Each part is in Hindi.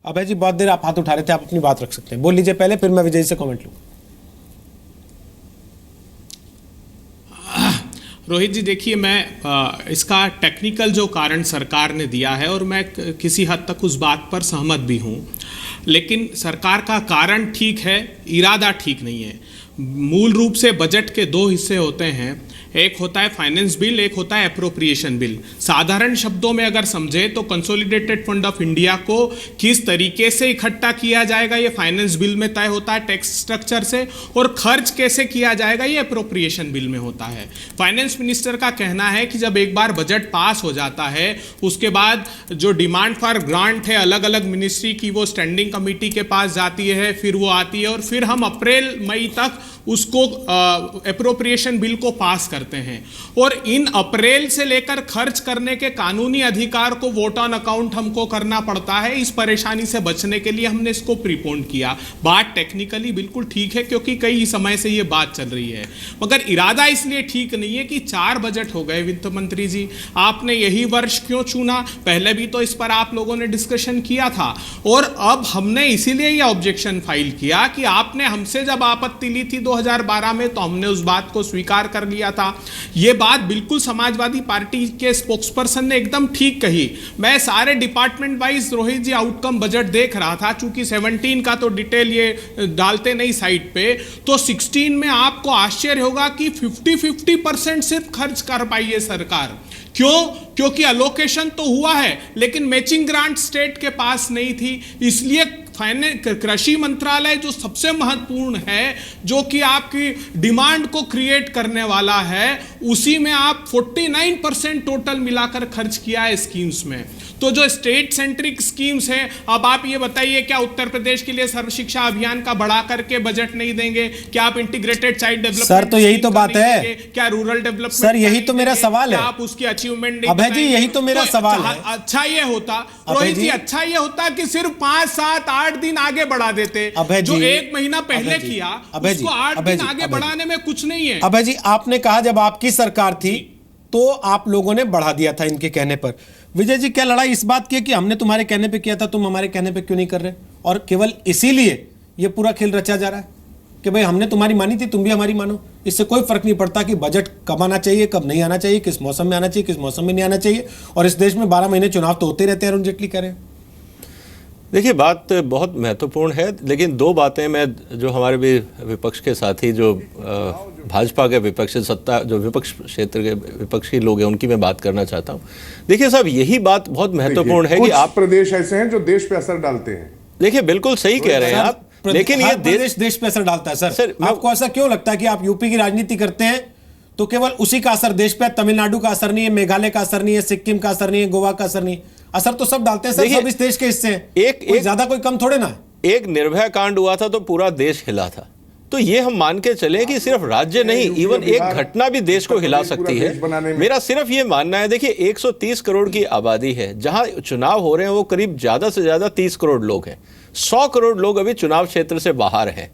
अभय जी बहुत देर आप हाथ उठा रहे थे, आप अपनी बात रख सकते हैं, बोल लीजिए पहले, फिर मैं विजय से कमेंट लूंगा। रोहित जी देखिए, मैं इसका टेक्निकल जो कारण सरकार ने दिया है और मैं किसी हद तक उस बात पर सहमत भी हूँ, लेकिन सरकार का कारण ठीक है, इरादा ठीक नहीं है। मूल रूप से बजट के दो हिस्से होते हैं, एक होता है फाइनेंस बिल, एक होता है अप्रोप्रिएशन बिल। साधारण शब्दों में अगर समझे तो कंसोलिडेटेड फंड ऑफ इंडिया को किस तरीके से इकट्ठा किया जाएगा ये फाइनेंस बिल में तय होता है टैक्स स्ट्रक्चर से, और खर्च कैसे किया जाएगा ये अप्रोप्रिएशन बिल में होता है। फाइनेंस मिनिस्टर का कहना है कि जब एक बार बजट पास हो जाता है उसके बाद जो डिमांड फॉर ग्रांट है अलग अलग मिनिस्ट्री की, वो स्टैंडिंग कमेटी के पास जाती है, फिर वो आती है और फिर हम अप्रैल मई तक उसको अप्रोप्रिएशन बिल को पास करते हैं। और इन अप्रैल से लेकर खर्च करने के कानूनी अधिकार को वोट ऑन अकाउंट हमको करना पड़ता है। इस परेशानी से बचने के लिए हमने इसको प्रीपोन किया। बात टेक्निकली बिल्कुल ठीक है क्योंकि कई समय से ये बात चल रही है, मगर इरादा इसलिए ठीक नहीं है कि 4 बजट हो गए वित्त मंत्री जी, आपने यही वर्ष क्यों चुना? पहले भी तो इस पर आप लोगों ने डिस्कशन किया था और अब हमने इसीलिए ये ऑब्जेक्शन फाइल किया कि आपने हमसे जब आपत्ति ली थी 2012 में तो हमने उस बात को स्वीकार कर लिया था। यह बात बिल्कुल समाजवादी पार्टी के स्पोक्सपर्सन ने एकदम ठीक कही। मैं सारे डिपार्टमेंट वाइज रोहित जी आउटकम बजट देख रहा था, चूंकि 17 का तो डिटेल ये डालते नहीं साइट पे, तो 16 में आपको आश्चर्य होगा कि 50-50% सिर्फ खर्च कर पाई है सरकार। क्यों? क्योंकि अलोकेशन तो हुआ है लेकिन मैचिंग ग्रांट स्टेट के पास नहीं थी, इसलिए कृषि मंत्रालय जो सबसे महत्वपूर्ण है, जो कि आपकी डिमांड को क्रिएट करने वाला है, उसी में आप 49% टोटल मिलाकर खर्च किया है स्कीम्स में। तो जो स्टेट सेंट्रिक स्कीम्स हैं, अब आप ये बताइए क्या उत्तर प्रदेश के लिए सर्व शिक्षा अभियान का बढ़ा करके बजट नहीं देंगे? क्या आप इंटीग्रेटेड चाइल्ड डेवलपमेंट, सर तो यही तो बात है, क्या रूरल डेवलपमेंट, सर यही तो मेरा सवाल है, आप उसकी अचीवमेंट नहीं? अभय जी यही तो मेरा सवाल है। अच्छा ये होता रोहित जी, अच्छा ये होता कि सिर्फ 5, 7, 8 दिन आगे बढ़ा देते, जो 1 महीना पहले किया उसको 8 दिन आगे बढ़ाने में कुछ नहीं है। अभय जी आपने कहा जब आपकी सरकार थी तो आप लोगों ने बढ़ा दिया था इनके कहने पर। विजय जी क्या लड़ाई इस बात की है कि हमने तुम्हारे कहने पे किया था, तुम हमारे कहने पे क्यों नहीं कर रहे? और केवल इसीलिए ये पूरा खेल रचा जा रहा है कि भाई हमने तुम्हारी मानी थी, तुम भी हमारी मानो। इससे कोई फर्क नहीं पड़ता कि बजट कब आना चाहिए, कब नहीं आना चाहिए, किस मौसम में आना चाहिए, किस मौसम में नहीं आना चाहिए। और इस देश में 12 महीने चुनाव तो होते रहते हैं, अरुण जेटली कह रहे हैं। देखिए बात बहुत महत्वपूर्ण है, लेकिन 2 बातें मैं जो हमारे भी विपक्ष के साथी जो भाजपा के विपक्ष सत्ता जो विपक्ष क्षेत्र के विपक्षी लोग हैं उनकी मैं बात करना चाहता हूं। देखिए साहब यही बात बहुत महत्वपूर्ण है कि आप प्रदेश ऐसे हैं जो देश पे असर डालते हैं। देखिए बिल्कुल सही कह रहे हैं आप, लेकिन ये देश पे असर डालता है। सर आपको ऐसा क्यों लगता है कि आप यूपी की राजनीति करते हैं तो केवल उसी का असर देश पे, तमिलनाडु का असर नहीं है, मेघालय का असर नहीं है, सिक्किम का असर नहीं है, गोवा का असर नहीं है? असर तो सब डालते हैं सर, सब इस देश के हिस्से हैं, एक ज्यादा कोई कम थोड़े ना। एक निर्भया कांड हुआ था तो पूरा देश हिला था, तो ये हम मान के चले कि सिर्फ राज्य नहीं, इवन एक घटना भी देश को हिला सकती है। मेरा सिर्फ ये मानना है, देखिए 130 करोड़ की आबादी है, जहां चुनाव हो रहे हैं वो करीब ज्यादा से ज्यादा 30 करोड़ लोग हैं, 100 करोड़ लोग अभी चुनाव क्षेत्र से बाहर हैं।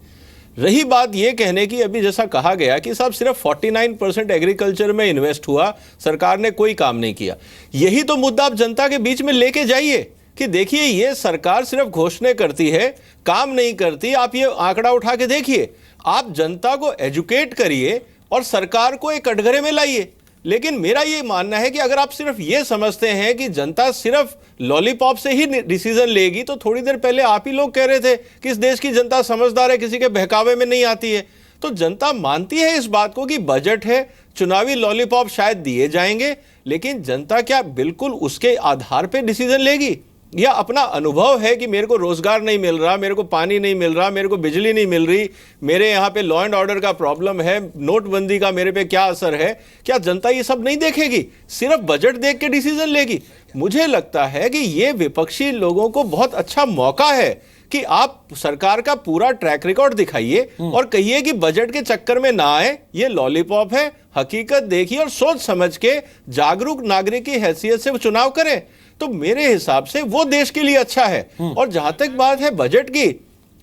रही बात ये कहने की, अभी जैसा कहा गया कि साहब सिर्फ 49% एग्रीकल्चर में इन्वेस्ट हुआ, सरकार ने कोई काम नहीं किया। यही तो मुद्दा आप जनता के बीच में लेके जाइए कि देखिए ये सरकार सिर्फ घोषणाएं करती है, काम नहीं करती। आप ये आंकड़ा उठा के देखिए, आप जनता को एजुकेट करिए और सरकार को एक कटघरे में लाइए। लेकिन मेरा ये मानना है कि अगर आप सिर्फ ये समझते हैं कि जनता सिर्फ लॉलीपॉप से ही डिसीजन लेगी, तो थोड़ी देर पहले आप ही लोग कह रहे थे कि इस देश की जनता समझदार है, किसी के बहकावे में नहीं आती है। तो जनता मानती है इस बात को कि बजट है, चुनावी लॉलीपॉप शायद दिए जाएंगे, लेकिन जनता क्या बिल्कुल उसके आधार पर डिसीजन लेगी? या अपना अनुभव है कि मेरे को रोजगार नहीं मिल रहा, मेरे को पानी नहीं मिल रहा, मेरे को बिजली नहीं मिल रही, मेरे यहाँ पे लॉ एंड ऑर्डर का प्रॉब्लम है, नोटबंदी का मेरे पे क्या असर है, क्या जनता ये सब नहीं देखेगी, सिर्फ बजट देख के डिसीजन लेगी? मुझे लगता है कि ये विपक्षी लोगों को बहुत अच्छा मौका है कि आप सरकार का पूरा ट्रैक रिकॉर्ड दिखाइए और कहिए कि बजट के चक्कर में ना आए, ये लॉलीपॉप है, हकीकत देखिए और सोच समझ के जागरूक नागरिक की हैसियत से चुनाव करें। तो मेरे हिसाब से वो देश के लिए अच्छा है। और जहां तक बात है बजट की,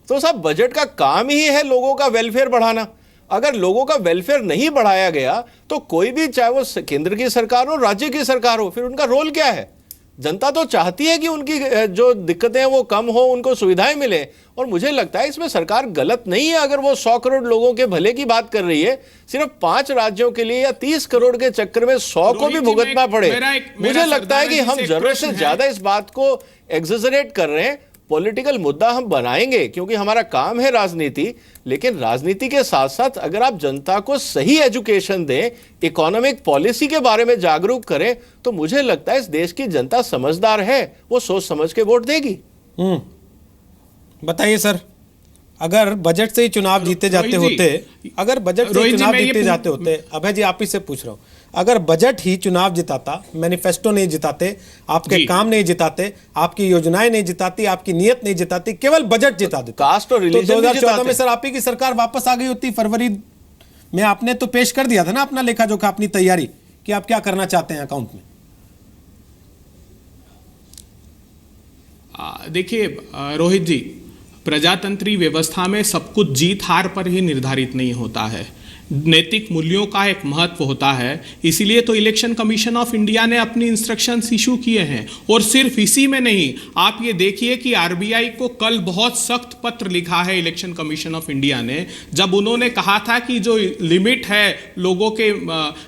तो साहब बजट का काम ही है लोगों का वेलफेयर बढ़ाना। अगर लोगों का वेलफेयर नहीं बढ़ाया गया तो कोई भी, चाहे वो केंद्र की सरकार हो, राज्य की सरकार हो, फिर उनका रोल क्या है? जनता तो चाहती है कि उनकी जो दिक्कतें हैं वो कम हो, उनको सुविधाएं मिले। और मुझे लगता है इसमें सरकार गलत नहीं है अगर वो 100 करोड़ लोगों के भले की बात कर रही है। सिर्फ 5 राज्यों के लिए या 30 करोड़ के चक्कर में 100 को भी भुगतना पड़े, मुझे लगता है कि हम जरूरत से ज्यादा इस बात को एग्जेजरेट कर रहे हैं। पॉलिटिकल मुद्दा हम बनाएंगे क्योंकि हमारा काम है राजनीति, लेकिन राजनीति के साथ साथ अगर आप जनता को सही एजुकेशन दें, इकोनॉमिक पॉलिसी के बारे में जागरूक करें, तो मुझे लगता है इस देश की जनता समझदार है, वो सोच समझ के वोट देगी। बताइए सर, अगर बजट से ही चुनाव जीते जाते होते, अगर बजट से ही चुनाव जीते जाते होते, अभय जी आप ही से पूछ रहा हूं, अगर बजट ही चुनाव जिताता, मैनिफेस्टो नहीं जिताते, आपके काम नहीं जिताते, आपकी योजनाएं नहीं जिताती, आपकी नीयत नहीं जिताती, केवल बजट जिता देते, कास्ट और रिलीजन तो 2014 में सर आप ही की सरकार वापस आ गई होती। फरवरी में आपने तो पेश कर दिया था ना अपना लेखा जोखा, अपनी तैयारी कि आप क्या करना चाहते हैं अकाउंट में। देखिए रोहित जी, प्रजातंत्री व्यवस्था में सब कुछ जीत हार पर ही निर्धारित नहीं होता है, नैतिक मूल्यों का एक महत्व होता है। इसीलिए तो इलेक्शन कमीशन ऑफ इंडिया ने अपनी इंस्ट्रक्शंस इशू किए हैं। और सिर्फ इसी में नहीं, आप ये देखिए कि आरबीआई को कल बहुत सख्त पत्र लिखा है इलेक्शन कमीशन ऑफ इंडिया ने, जब उन्होंने कहा था कि जो लिमिट है लोगों के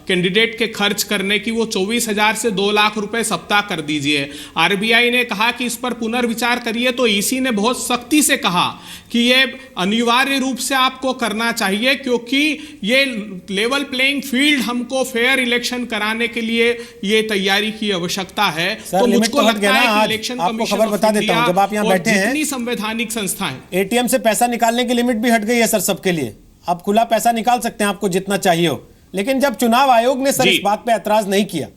कैंडिडेट के खर्च करने की, वो 24,000 से 2 लाख रुपए सप्ताह कर दीजिए। आरबीआई ने कहा कि इस पर पुनर्विचार करिए, तो ईसी ने बहुत सख्ती से कहा कि ये अनिवार्य रूप से आपको करना चाहिए, क्योंकि ये लेवल प्लेइंग फील्ड, हमको फेयर इलेक्शन कराने के लिए ये तैयारी की आवश्यकता है। तो मुझको लगता है कि इलेक्शन कमीशन खबर बता देता हूं, जब आप यहां बैठे हैं, जितनी संवैधानिक संस्थाएं, एटीएम से पैसा निकालने की लिमिट भी हट गई है सर सबके लिए, आप खुला पैसा निकाल सकते हैं आपको जितना चाहिए हो। लेकिन जब चुनाव आयोग ने सर इस बात पे ऐतराज नहीं किया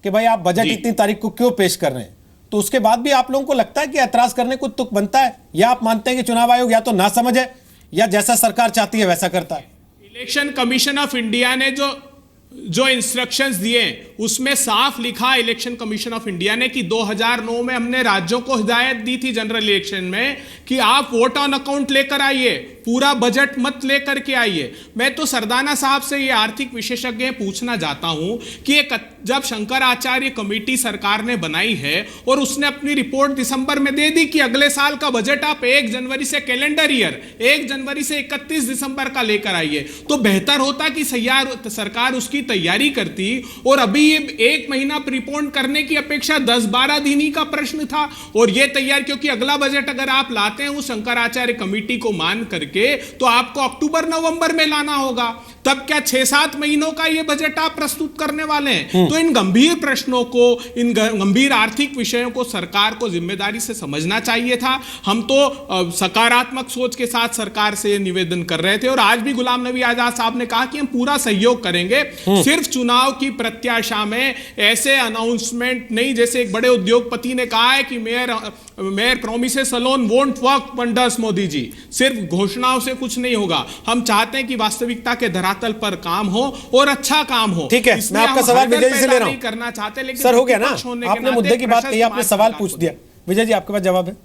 कि भाई आप बजट इतनी तारीख को क्यों पेश कर रहे हैं, तो उसके बाद भी आप लोगों को लगता है कि ऐतराज करने को तुक बनता है, या आप मानते हैं कि चुनाव आयोग या तो ना समझ है या जैसा सरकार चाहती है वैसा करता है। इलेक्शन कमीशन ऑफ इंडिया ने जो इंस्ट्रक्शंस दिए उसमें साफ लिखा इलेक्शन कमीशन ऑफ इंडिया ने कि 2009 में हमने राज्यों को हिदायत दी थी जनरल इलेक्शन में कि आप वोट ऑन अकाउंट लेकर आइए, पूरा बजट मत लेकर के आइए। मैं तो सरदाना साहब से ये आर्थिक विशेषज्ञ पूछना चाहता हूं कि जब शंकराचार्य कमेटी सरकार ने बनाई है और उसने अपनी रिपोर्ट दिसंबर में दे दी कि अगले साल का बजट आप 1 जनवरी से कैलेंडर ईयर 1 जनवरी से 31 दिसंबर का लेकर आइए, तो बेहतर होता कि सरकार उसकी तैयारी करती। और अभी ये 1 महीना प्रीपोन करने की अपेक्षा 10-12 दिन ही का प्रश्न था, और ये तैयार, क्योंकि अगला बजट अगर आप लाते हैं उस शंकराचार्य कमेटी को मान करके, तो आपको अक्टूबर नवंबर में लाना होगा, तब क्या 6-7 महीनों का ये बजट आप प्रस्तुत करने वाले हैं। तो इन गंभीर प्रश्नों को, इन गंभीर आर्थिक विषयों को सरकार को जिम्मेदारी से समझना चाहिए था। हम तो सकारात्मक सोच के साथ सरकार से निवेदन कर रहे थे, और आज भी गुलाम नबी आजाद साहब ने कहा कि हम पूरा सहयोग करेंगे, सिर्फ चुनाव की प्रत्याशा में ऐसे अनाउंसमेंट नहीं, जैसे एक बड़े उद्योगपति ने कहा है कि mere promises alone won't work wonders. Modi ji, सिर्फ घोषणाओं से कुछ नहीं होगा, हम चाहते हैं कि वास्तविकता के धरातल पर काम हो और अच्छा काम हो। ठीक है, मैं आपका सवाल विजय जी से ले रहा हूं, करना चाहते, लेकिन सर हो गया ना, आपने मुद्दे की बात कही, आपने सवाल पूछ दिया। विजय जी आपके पास जवाब है?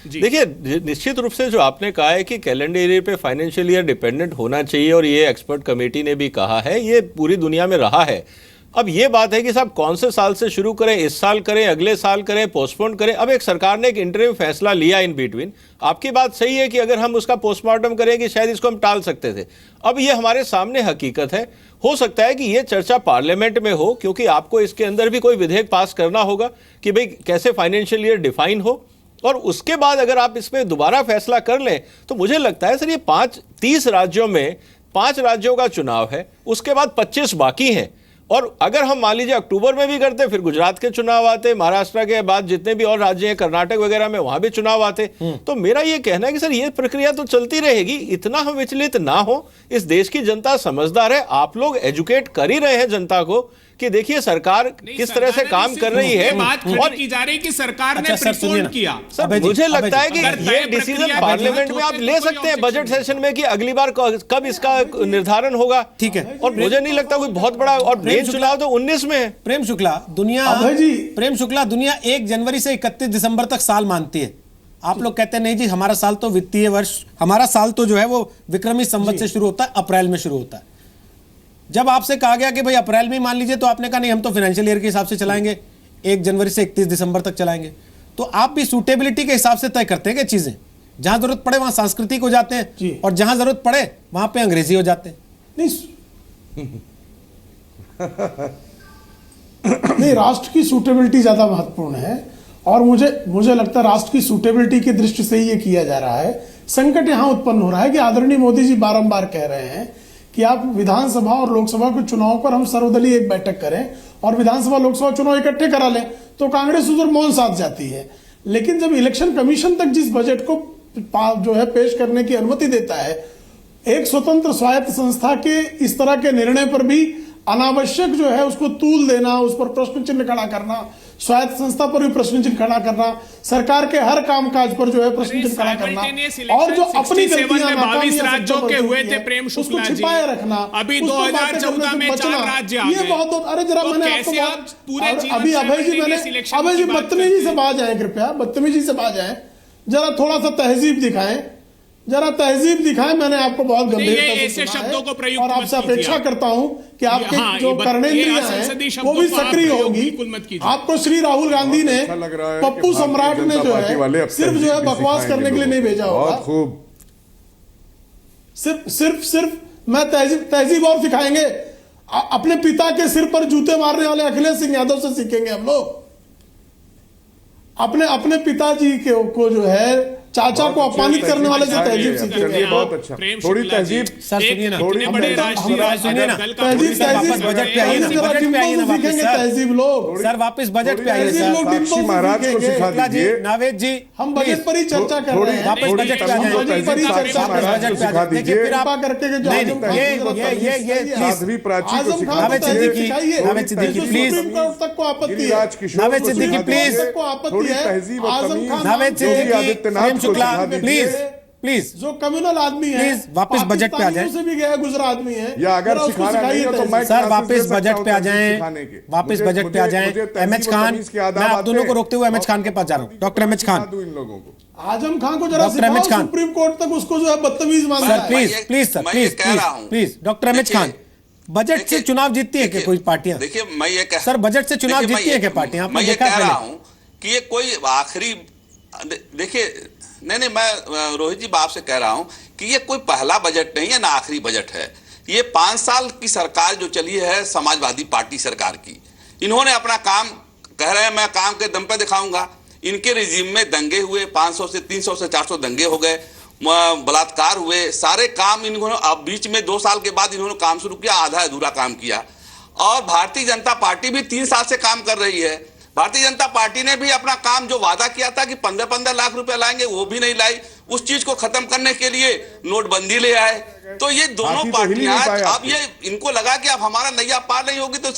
देखिए, निश्चित रूप से जो आपने कहा है कि कैलेंडर ईयर पे फाइनेंशियल ईयर डिपेंडेंट होना चाहिए, और ये एक्सपर्ट कमेटी ने भी कहा है, ये पूरी दुनिया में रहा है। अब ये बात है कि साहब कौन से साल से शुरू करें, इस साल करें, अगले साल करें, पोस्टपोन करें। अब एक सरकार ने एक इंटरिम फैसला लिया इन बिटवीन। आपकी बात सही है कि अगर हम उसका पोस्टमार्टम करें कि शायद इसको हम टाल सकते थे, अब ये हमारे सामने हकीकत है। हो सकता है कि ये चर्चा पार्लियामेंट में हो, क्योंकि आपको इसके अंदर भी कोई विधेयक पास करना होगा कि भाई कैसे फाइनेंशियल ईयर डिफाइन हो, और उसके बाद अगर आप इसमें दोबारा फैसला कर लें, तो मुझे लगता है सर ये 30 राज्यों में 5 राज्यों का चुनाव है, उसके बाद 25 बाकी हैं। और अगर हम मान लीजिए अक्टूबर में भी करते, फिर गुजरात के चुनाव आते, महाराष्ट्र के बाद जितने भी और राज्य हैं, कर्नाटक वगैरह में, वहां भी चुनाव आते। तो मेरा ये कहना है कि सर ये प्रक्रिया तो चलती रहेगी, इतना हम विचलित ना हो। इस देश की जनता समझदार है, आप लोग एजुकेट कर ही रहे हैं जनता को कि देखिए सरकार किस तरह से काम कर रही है, और की जा रही कि सरकार ने प्रीपोन किया। सर मुझे लगता है कि ये डिसीजन पार्लियामेंट में आप ले सकते हैं बजट सेशन में कि अगली बार कब इसका निर्धारण होगा। ठीक है, और मुझे नहीं लगता कोई बहुत बड़ा, और मेन चुनाव तो 19 में है। प्रेम शुक्ला, दुनिया 1 जनवरी से 31 दिसंबर तक साल मानती है। आप लोग कहते हैं नहीं जी, हमारा साल तो वित्तीय वर्ष, हमारा साल तो जो है वो विक्रमी संवत से शुरू होता है, अप्रैल में शुरू होता है। जब आपसे कहा गया कि भाई अप्रैल में मान लीजिए, तो आपने कहा नहीं हम तो फाइनेंशियल ईयर के हिसाब से चलाएंगे। 1 जनवरी से 31 दिसंबर तक चलाएंगे। तो आप भी सूटेबिलिटी के हिसाब से तय करते हैं कि चीजें जहां जरूरत पड़े वहां सांस्कृतिक हो जाते जी। हैं और जहां जरूरत पड़े वहां पे अंग्रेजी हो जाते हैं। नहीं, राष्ट्र की सूटेबिलिटी ज्यादा महत्वपूर्ण है और मुझे लगता है राष्ट्र की सूटेबिलिटी की दृष्टि से ही ये किया जा रहा है। संकट यहां उत्पन्न हो रहा है कि आदरणीय मोदी जी बारंबार कह रहे हैं कि आप विधानसभा और लोकसभा के चुनाव पर हम सर्वदलीय एक बैठक करें और विधानसभा लोकसभा चुनाव इकट्ठे करा लें, तो कांग्रेस उधर मौन साध जाती है। लेकिन जब इलेक्शन कमीशन तक जिस बजट को जो है पेश करने की अनुमति देता है, एक स्वतंत्र स्वायत्त संस्था के इस तरह के निर्णय पर भी अनावश्यक जो है उसको तूल देना, उस पर प्रश्न चिन्ह खड़ा करना, स्वायत्त संस्था पर भी प्रश्न चिन्ह खड़ा करना, सरकार के हर कामकाज पर जो है प्रश्न चिन्ह खड़ा करना और जो अपनी गलतियां 22 राज्यों के हुए थे प्रेम उसको शुक्ला जी, छिपाए रखना, अभी उस पर बातें 2014 करने से में बचना, 4 राज्य आ ये गए। बहुत अरे जरा तो मैंने कैसे आपको आप पूरे जीवन अभी अभय जी simultaneous election की बदतमीजी से बात बाज आए, कृपया बदतमीजी से बाज आए, जरा थोड़ा सा तहजीब दिखाएं, जरा तहजीब दिखाएं। मैंने आपको बहुत गंभीरता से ऐसे सुना है शब्दों को प्रयुक्त और आपसे मत कीजिए अपेक्षा आप। करता हूं कि आपके हाँ, जो ये कर्णेंद्रियां असंसदीय हैं वो शब्दों भी को आप सक्रिय प्रयोग होगी। बिल्कुल मत कीजिए। आपको श्री राहुल गांधी ने अच्छा लग रहा है कि पप्पू भारतीय सम्राट ने जनता जो पार्टी वाले है अब सिर्फ जो है तहजीब भी बकवास सिखाएंगे करने के लिए लोगों नहीं को। भेजा होगा। बहुत खूब। सिर्फ मैं तहजीब और सिखाएंगे। अपने पिता के सिर पर जूते मारने वाले अखिलेश सिंह यादव से सीखेंगे हम लोग। अपने पिताजी को जो है चाचा को अपमानित करने वाले से तहजीब सीखेंगे। बहुत अच्छा, थोड़ी तहजीब। सर सुनिए ना, इतने बड़े राष्ट्रीय सुनिए ना, तहजीब सर वापस बजट पे आइए ना, बजट पे आइए ना वापस सीखेंगे सर। तहजीब लोग। सर वापस बजट पे आइए तहजीब सर। लोग साक्षी डिम्पल महाराज को सीखेंगे। सिखा शुक्ला जी, दीजिए। नावेद जी, हम बजट पर ही चर्चा कर रहे हैं। वापस बजट पे आ जाए, बजट पर ही चर्चा कर रहे हैं। बजट पे आ जाए। देखिए फिर आप कृपा करके जो नहीं, आजम खान ये को जरा प्लीज साध्वी प्राची को आजम सिखा खान को नावेद दीजिए। तहजीब सिद्दीकी, सिखाइए। नावेद सिद्दीकी, जो प्लीज। सुप्रीम कोर्ट तक को आपत्ति है। गिरिराज किशोर नावेद को सिद्दीकी, सिखा प्लीज। दीजिए। को आपत्ति थोड़ी है। तहजीब और आजम तमीज। खान नावेद योगी सिद्दीकी, आदित्यनाथ प्रेम को शुक्ला, सिखा दीजिए। प्लीज प्लीज जो कम्युनल आदमी है, प्लीज वापस बजट पे आ जाए। पाकिस्तानियों से भी गया गुजरा आदमी है, या अगर जरा उसको सिखाना नहीं है तो सिखाइए मैं सर क्लासेस वापस दे सकता बजट हूं पे आ तहजीब जाएं, सिखाने के। वापस मुझे- बजट पे आ मुझे जाएं। तहजीब एमएच और खान, तमीज के मैं आदाब आप दोनों आते को हैं। रोकते हुए एमएच खान के पास जा रहा हूं। डॉक्टर एमएच खान, सिखा दूं इन लोगों को। आजम खान को जरा डॉक्टर एम एच सिखाओ, खान। सुप्रीम कोर्ट तक उसको जो है बदतमीज मानता सर है। प्लीज मैं ये- प्लीज सर मैं प्लीज ये कह प्लीज रहा हूं। प्लीज डॉक्टर एमएच देखिए- खान, बजट से देखिए- चुनाव जीतती है क्या कोई पार्टियां? देखिए मैं ये कह सर बजट से चुनाव देखिए, मैं जीतती है ये- क्या पार्टियां? आपने मैं ये देखा कह रहा पहले? हूं कि ये कोई आखिरी देखिए नहीं मैं रोहित जी बाप से कह रहा हूं कि ये कोई पहला बजट नहीं है ना आखिरी बजट है। ये 5 साल की सरकार जो चली है समाजवादी पार्टी सरकार की, इन्होंने अपना काम कह रहे हैं मैं काम के दम पे दिखाऊंगा। इनके रिजीम में दंगे हुए, 500 से 300 से 400 दंगे हो गए, बलात्कार हुए, सारे काम इन्होंने अब बीच में 2 साल के बाद इन्होंने काम शुरू किया, आधा अधूरा काम किया। और भारतीय जनता पार्टी भी 3 साल से काम कर रही है। भारतीय जनता पार्टी ने भी अपना काम जो वादा किया था कि 15-15 लाख रुपए लाएंगे वो भी नहीं लाई। उस चीज को खत्म करने के लिए नोटबंदी ले आए। तो ये दोनों बाकी तो हिल ही नहीं पार्टियां पाए अब आपके। ये इनको लगा कि अब हमारा नैया पार नहीं होगी तो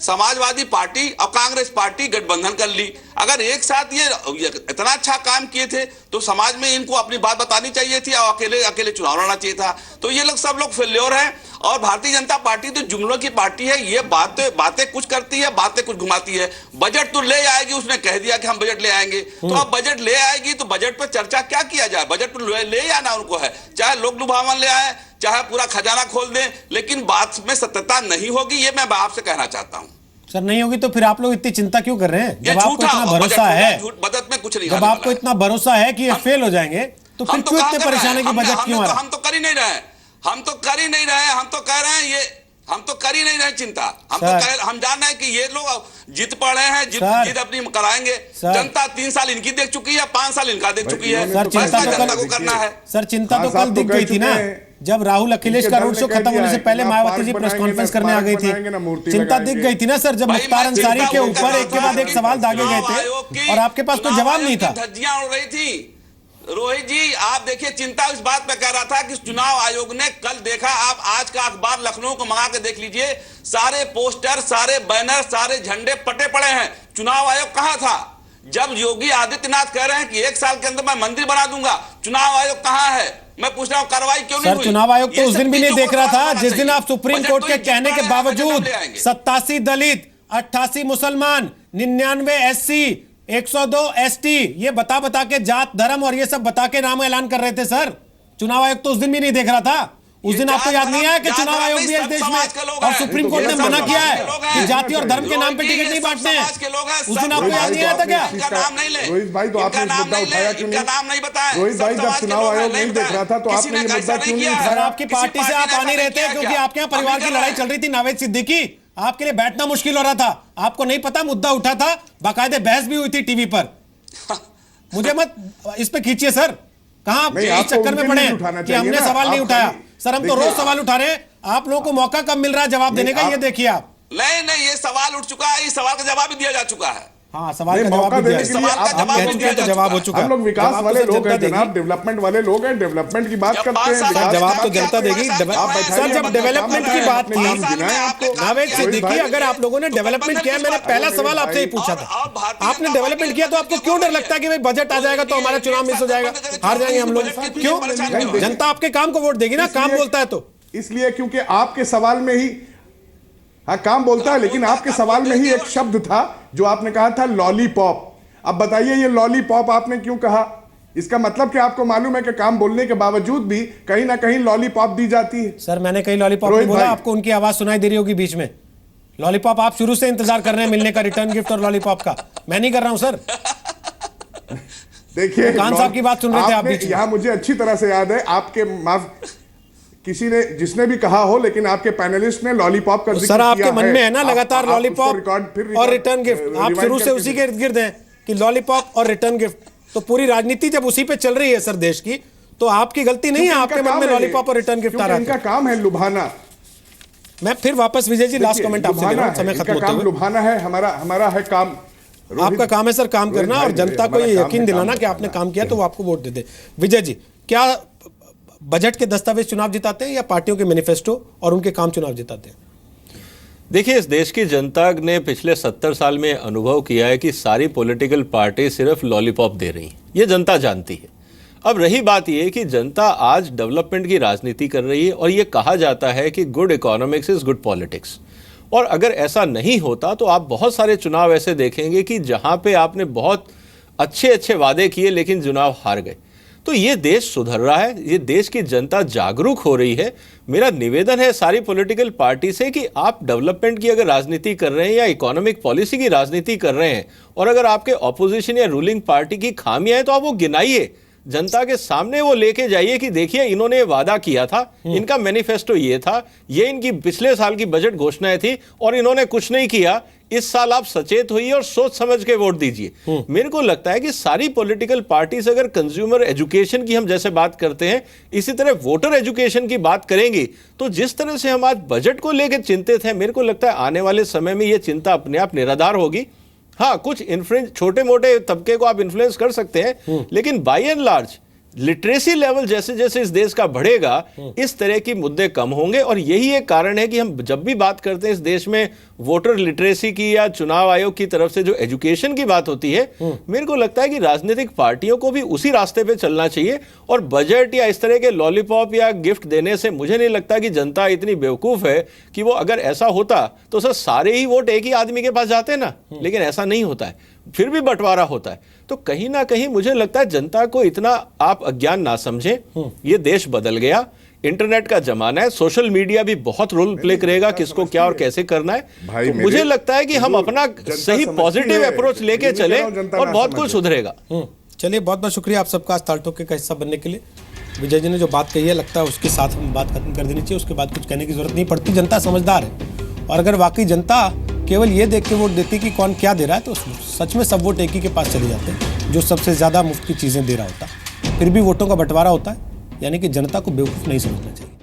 समाजवादी पार्टी और कांग्रेस पार्टी गठबंधन कर ली। अगर एक साथ ये इतना अच्छा काम किए थे तो समाज में इनको अपनी बात बतानी चाहिए थी और अकेले अकेले चुनाव लड़ना चाहिए था। तो ये लोग सब लोग फेल्योर हैं। और भारतीय जनता पार्टी तो जुमलों की पार्टी है। ये बातें कुछ करती है, बातें कुछ घुमाती है। बजट तो ले आएगी, उसने कह दिया कि हम बजट ले आएंगे। तो अब बजट ले आएगी तो बजट पर चर्चा क्या किया जाए? बजट तो ले आना उनको है, चाहे लोक लुभावन ले आए, चाहे पूरा खजाना खोल दें, लेकिन बात में सत्यता नहीं होगी। ये मैं आपसे कहना चाहता हूं। सर नहीं होगी तो फिर आप लोग इतनी चिंता क्यों कर रहे हैं? ये जब आपको झूठा इतना बजट भरोसा होगा, है, बजट में कुछ नहीं जब आने आपको वाला है। इतना भरोसा है कि ये फेल हो जाएंगे तो फिर हम तो क्यों कहाँ इतने कर रहे परेशान है हैं? कि बजट क्यों आ रहा है? हम तो कर ही नहीं रहे हैं। हम तो कर ही नहीं रहे हैं। हम तो कह रहे हैं हम तो कर ही नहीं रहे चिंता। हम जान रहे हैं कि ये लोग जीत पड़े हैं, जीत अपनी कराएंगे। जनता 3 साल इनकी देख चुकी है, 5 साल इनका देख चुकी है। सर चिंता तो जनता को करना है। सर चिंता तो हाँ, कल साहब दिख तो गई कह थी ना, चुके हैं। जब राहुल अखिलेश का रोड शो खत्म होने से पहले मायावती जी प्रेस कॉन्फ्रेंस करने आ गई थी। चिंता दिख गई थी ना सर, जब मुख्तार अंसारी के ऊपर एक के बाद एक सवाल दागे गए थे और आपके पास कोई जवाब नहीं था। धज्जियां उड़ रही थी। रोहित जी आप देखिए, चिंता इस बात पे कर रहा था कि चुनाव आयोग ने कल देखा, आप आज का अखबार लखनऊ को मंगा के देख लीजिए, सारे पोस्टर, सारे बैनर, सारे झंडे पटे पड़े हैं। चुनाव आयोग कहां था जब योगी आदित्यनाथ कह रहे हैं कि 1 साल के अंदर मैं मंदिर बना दूंगा? चुनाव आयोग कहां है? मैं पूछ रहा हूं कार्रवाई क्यों नहीं सर हुई? चुनाव आयोग तो ये उस दिन भी सब नहीं चीजों देख को रहा था होना जिस दिन चाहिए। आप सुप्रीम बजट कोर्ट तो के ये कहने के जितना है, बावजूद बजट हम ले आएंगे। 87 दलित, 88 मुसलमान, 99 SC, 102 ST, ये बता के जात धर्म और ये सब बता के नाम ऐलान कर रहे थे सर। चुनाव आयोग तो उस दिन भी नहीं देख रहा था। उस दिन आपको याद नहीं आया कि चुनाव आयोग भी इस देश में और सुप्रीम कोर्ट ने मना किया है कि जाति और धर्म के नाम पे टिकट नहीं बांटने हैं? उस दिन आपको याद नहीं आया था क्या? रोहित भाई, तो आपने इस मुद्दा उठाया क्यों नहीं? नाम नहीं बताया रोहित भाई, जब चुनाव आयोग नहीं देख रहा था तो आपने ये मुद्दा क्यों नहीं सर, उठाया? आपकी पार्टी से आप आ नहीं रहे थे क्योंकि आपके यहाँ परिवार की लड़ाई चल रही थी नावेद सिद्दीकी। आपके लिए बैठना मुश्किल हो रहा था। आपको नहीं पता मुद्दा उठा था, बाकायदे बहस भी हुई थी टीवी पर। मुझे मत इस पे खींचिए सर। कहां नहीं, इस आपको चक्कर में उनके पड़े लिए हैं उठाना कि चाहिए हमने ना। सवाल नहीं आप उठाया? खाली- सर, हम तो देखिए, रोज सवाल उठा रहे हैं। आप लोगों को मौका कब मिल रहा है जवाब देने का, ये देखिए आप। नहीं, ये सवाल उठ चुका है, इस सवाल का जवाब भी दिया जा चुका है। हाँ, सवाल नहीं, का जवाब मौका भी दिया देने है। के लिए आप आप कह चुके हैं तो जवाब हो चुका है। हम लोग विकास जवाब तो वाले सर लोग जनता हैं जनाब, देगी। डेवलपमेंट वाले लोग हैं, डेवलपमेंट की बात जब करते 5 हैं। साल सर, विकास जवाब तो की बात जनता देगी। आप बताइए, सर, जब डेवलपमेंट की बात आपने नाम थी, गिना है आपको? नावेद रोहित सिद्दीकी, भाई, अगर आप लोगों ने डेवलपमेंट किया, मैंने पहला सवाल आपसे ही पूछा था। आपने डेवलपमेंट किया तो आपको क्यों डर लगता है कि भाई बजट आ जाएगा तो हमारा चुनाव मिस हो जाएगा, हार जाएंगे हम लोग? क्यों? जनता आपके काम को वोट देगी ना, काम बोलता है तो। इसलिए क्योंकि आपके सवाल में ही, हाँ काम बोलता है, लेकिन आपके सवाल में ही एक शब्द था जो आपने कहा था लॉलीपॉप। अब बताइए ये लॉलीपॉप आपने क्यों कहा? इसका मतलब कि आपको मालूम है कि काम बोलने के बावजूद भी कहीं ना कहीं लॉलीपॉप दी जाती है। सर, मैंने कहीं लॉलीपॉप नहीं बोला। आपको उनकी आवाज सुनाई दे रही होगी बीच में। लॉलीपॉप आप शुरू से इंतजार कर रहे हैं मिलने का, रिटर्न गिफ्ट और लॉलीपॉप का। मैं नहीं कर रहा हूं सर। देखिए, खान साहब की बात सुन रहे थे आप बीच में। यहाँ मुझे अच्छी तरह से याद है, आपके किसी ने जिसने भी कहा हो, लेकिन आपके पैनलिस्ट ने लॉलीपॉप का जिक्र सर, आपके किया मन में है ना लगातार आप लॉलीपॉप और रिटर्न गिफ्ट। आप शुरू से उसी के इर्द गिर्द हैं कि लॉलीपॉप और रिटर्न गिफ्ट। तो पूरी राजनीति जब उसी पे चल रही है सर देश की, तो आपकी गलती नहीं है आपके मन में लॉलीपॉप और रिटर्न गिफ्ट आ रहा है। इनका काम है लुभाना। मैं फिर वापस विजय जी लास्ट कमेंट आपसे ले रहा हूं, समय खत्म होते हुए। लुभाना है, हमारा है काम। आपका काम है सर काम करना और जनता को ये यकीन दिलाना कि आपने काम किया तो वो आपको वोट दे दे। विजय जी, क्या बजट के दस्तावेज चुनाव जिताते हैं या पार्टियों के मैनिफेस्टो और उनके काम चुनाव जिताते हैं? देखिए, इस देश की जनता ने पिछले 70 साल में अनुभव किया है कि सारी पॉलिटिकल पार्टी सिर्फ लॉलीपॉप दे रही हैं। ये जनता जानती है। अब रही बात ये कि जनता आज डेवलपमेंट की राजनीति कर रही है और ये कहा जाता है कि good economics is good politics. और अगर ऐसा नहीं होता तो आप बहुत सारे चुनाव ऐसे देखेंगे कि जहां पे आपने बहुत अच्छे अच्छे वादे किए लेकिन चुनाव हार गए। तो ये देश सुधर रहा है, ये देश की जनता जागरूक हो रही है। मेरा निवेदन है सारी पॉलिटिकल पार्टी से कि आप डेवलपमेंट की अगर राजनीति कर रहे हैं या इकोनॉमिक पॉलिसी की राजनीति कर रहे हैं और अगर आपके ऑपोजिशन या रूलिंग पार्टी की खामियां हैं तो आप वो गिनाइए, जनता के सामने वो लेके जाइए कि देखिए इन्होंने वादा किया था, इनका मैनिफेस्टो ये था, ये इनकी पिछले साल की बजट घोषणाएं थी और इन्होंने कुछ नहीं किया। इस साल आप सचेत होइए और सोच समझ के वोट दीजिए। मेरे को लगता है कि सारी पॉलिटिकल पार्टीज अगर कंज्यूमर एजुकेशन की हम जैसे बात करते हैं, इसी तरह वोटर एजुकेशन की बात करेंगी तो जिस तरह से हम आज बजट को लेकर चिंतित हैं, मेरे को लगता है आने वाले समय में यह चिंता अपने आप निराधार होगी। हाँ, कुछ इन्फ्लुएंस, छोटे मोटे तबके को आप इन्फ्लुएंस कर सकते हैं, लेकिन by and large literacy level जैसे जैसे इस देश का बढ़ेगा इस तरह की मुद्दे कम होंगे। और यही एक कारण है कि हम जब भी बात करते हैं इस देश में वोटर लिटरेसी की या चुनाव आयोग की तरफ से जो एजुकेशन की बात होती है, मेरे को लगता है कि राजनीतिक पार्टियों को भी उसी रास्ते पे चलना चाहिए। और बजट या इस तरह के लॉलीपॉप या गिफ्ट देने से मुझे नहीं लगता कि जनता इतनी बेवकूफ है कि वो, अगर ऐसा होता तो सर सारे ही वोट एक ही आदमी के पास जाते ना, लेकिन ऐसा नहीं होता है, फिर भी बंटवारा होता है। तो कहीं ना कहीं मुझे लगता है जनता को इतना आप अज्ञान ना समझें। ये देश बदल गया, इंटरनेट का जमाना है, सोशल मीडिया भी बहुत रोल प्ले करेगा किसको क्या और कैसे करना है। तो मुझे लगता है कि हम अपना सही पॉजिटिव अप्रोच लेके चले और बहुत कुछ सुधरेगा। चलिए, बहुत बहुत शुक्रिया आप सबका ताल ठोके का हिस्सा बनने के लिए। विजय जी ने जो बात कही है, लगता है उसके साथ हम बात खत्म कर देनी चाहिए, उसके बाद कुछ कहने की जरूरत नहीं पड़ती। जनता समझदार है और अगर वाकई जनता केवल ये देख के वोट देती कि कौन क्या दे रहा है तो सच में सब वोट एक ही के पास चले जाते हैं जो सबसे ज़्यादा मुफ्त की चीज़ें दे रहा होता है। फिर भी वोटों का बंटवारा होता है, यानी कि जनता को बेवकूफ़ नहीं समझना चाहिए।